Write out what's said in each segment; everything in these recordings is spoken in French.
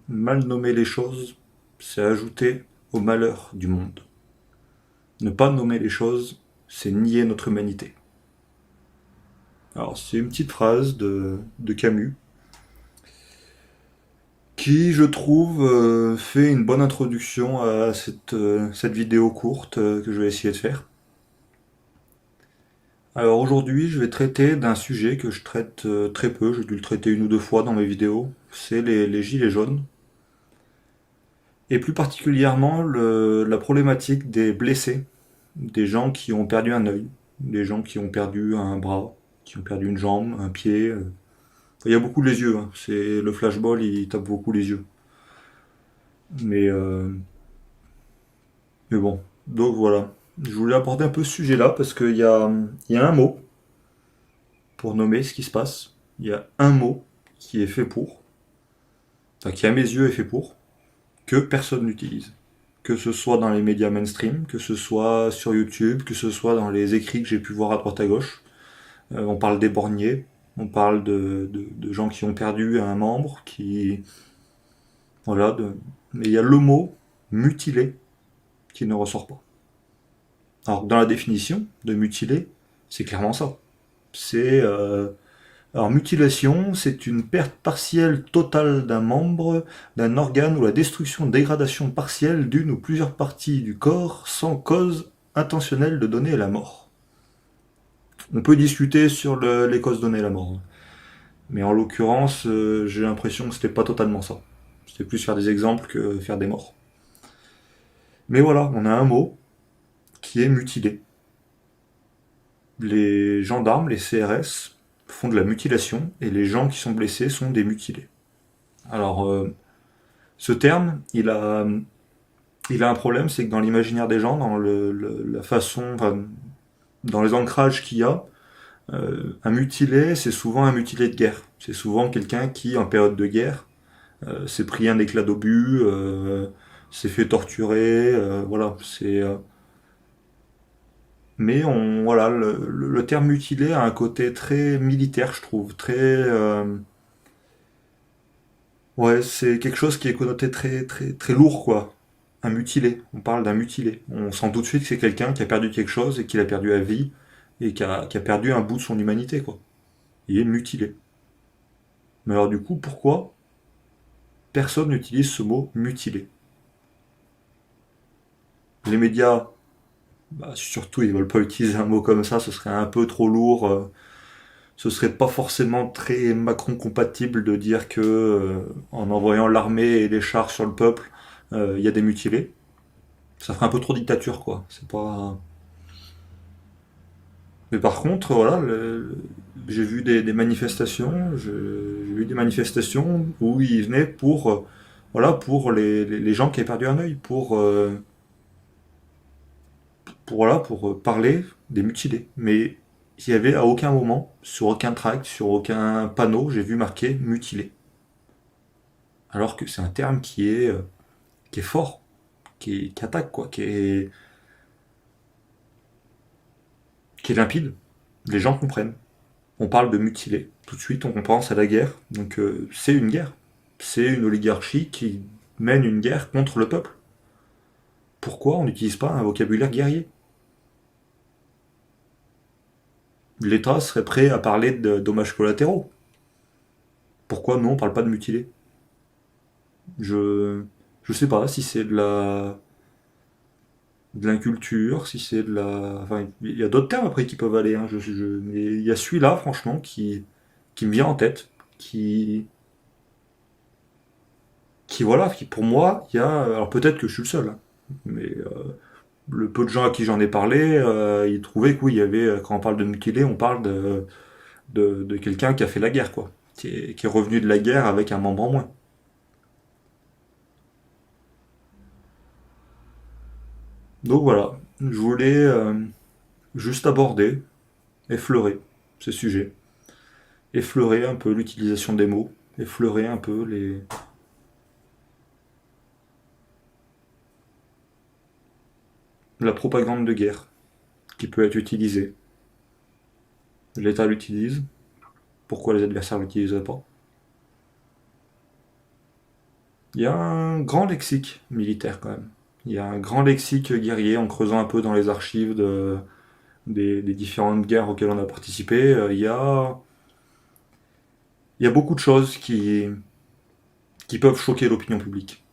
Mal nommer les choses, c'est ajouter au malheur du monde. Ne pas nommer les choses, c'est nier notre humanité. Alors c'est une petite phrase de Camus qui, je trouve, fait une bonne introduction à cette vidéo courte que je vais essayer de faire. Alors aujourd'hui, je vais traiter d'un sujet que je traite très peu, j'ai dû le traiter une ou deux fois dans mes vidéos, c'est les gilets jaunes. Et plus particulièrement la problématique des blessés, des gens qui ont perdu un œil, des gens qui ont perdu un bras, qui ont perdu une jambe, un pied. Il y a beaucoup les yeux, hein. C'est le flashball, il tape beaucoup les yeux. Mais, euh, mais bon, donc voilà. Je voulais aborder un peu ce sujet-là parce qu'il y a un mot pour nommer ce qui se passe. Il y a un mot qui est fait pour, enfin qui à mes yeux est fait pour, que personne n'utilise. Que ce soit dans les médias mainstream, que ce soit sur YouTube, que ce soit dans les écrits que j'ai pu voir à droite à gauche. On parle des borgnés, on parle de gens qui ont perdu un membre, qui... Voilà, mais il y a le mot mutilé qui ne ressort pas. Alors dans la définition de mutilé, c'est clairement ça. C'est... Alors mutilation, c'est une perte partielle totale d'un membre, d'un organe ou la destruction, dégradation partielle d'une ou plusieurs parties du corps sans cause intentionnelle de donner la mort. On peut discuter sur les causes données à la mort. Mais en l'occurrence, j'ai l'impression que c'était pas totalement ça. C'était plus faire des exemples que faire des morts. Mais voilà, on a un mot qui est mutilé. Les gendarmes, les CRS, font de la mutilation et les gens qui sont blessés sont des mutilés. Alors, ce terme, il a un problème, c'est que dans l'imaginaire des gens, dans la façon, enfin, dans les ancrages qu'il y a, un mutilé, c'est souvent un mutilé de guerre. C'est souvent quelqu'un qui, en période de guerre, s'est pris un éclat d'obus, s'est fait torturer, voilà. Mais voilà, le terme mutilé a un côté très militaire, je trouve, très, ouais, c'est quelque chose qui est connoté très, très, très lourd, quoi. Un mutilé. On parle d'un mutilé. On sent tout de suite que c'est quelqu'un qui a perdu quelque chose et qui l'a perdu à vie et qui a perdu un bout de son humanité, quoi. Il est mutilé. Mais alors du coup, pourquoi personne n'utilise ce mot mutilé? Les médias, bah, surtout, ils veulent pas utiliser un mot comme ça, ce serait un peu trop lourd. Ce serait pas forcément très Macron compatible de dire que en envoyant l'armée et les chars sur le peuple, il y a des mutilés. Ça ferait un peu trop dictature, quoi. C'est pas. Mais par contre, voilà, j'ai vu des manifestations, j'ai vu des manifestations où ils venaient pour, voilà, pour les gens qui avaient perdu un œil, voilà, pour parler des mutilés. Mais il y avait à aucun moment, sur aucun tract, sur aucun panneau, j'ai vu marqué mutilé. Alors que c'est un terme qui est fort, qui attaque, quoi, qui est limpide. Les gens comprennent. On parle de mutilé. Tout de suite, on pense à la guerre. Donc, c'est une guerre. C'est une oligarchie qui mène une guerre contre le peuple. Pourquoi on n'utilise pas un vocabulaire guerrier? L'État serait prêt à parler de dommages collatéraux. Pourquoi nous, on parle pas de mutilé? Je sais pas si c'est de l'inculture, si c'est de la. Enfin, il y a d'autres termes après qui peuvent aller, hein. Mais il y a celui-là, franchement, qui me vient en tête, qui voilà, qui pour moi, il y a. Alors peut-être que je suis le seul, hein, mais le peu de gens à qui j'en ai parlé, ils trouvaient que oui, il y avait, quand on parle de mutilé, on parle de quelqu'un qui a fait la guerre, quoi, qui est revenu de la guerre avec un membre en moins. Donc voilà, je voulais juste aborder, effleurer ce sujet, effleurer un peu l'utilisation des mots, effleurer un peu la propagande de guerre qui peut être utilisée. L'État l'utilise, pourquoi les adversaires ne l'utiliseraient pas? Il y a un grand lexique militaire quand même. Il y a un grand lexique guerrier en creusant un peu dans les archives des différentes guerres auxquelles on a participé. Il y a beaucoup de choses qui peuvent choquer l'opinion publique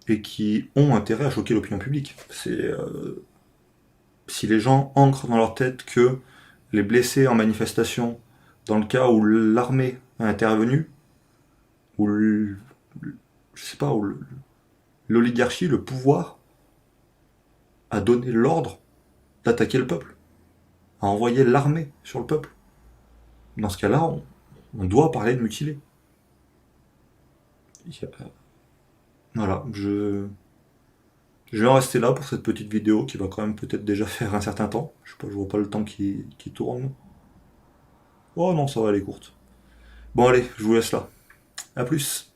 et qui ont intérêt à choquer l'opinion publique. Si les gens ancrent dans leur tête que les blessés en manifestation, dans le cas où l'armée a intervenu, où je sais pas, où l'oligarchie, le pouvoir, a donné l'ordre d'attaquer le peuple, a envoyé l'armée sur le peuple. Dans ce cas-là, on doit parler de mutilés. Voilà, je vais en rester là pour cette petite vidéo qui va quand même peut-être déjà faire un certain temps. Je sais pas, je vois pas le temps qui tourne. Oh non, ça va, elle est courte. Bon allez, je vous laisse là. A plus.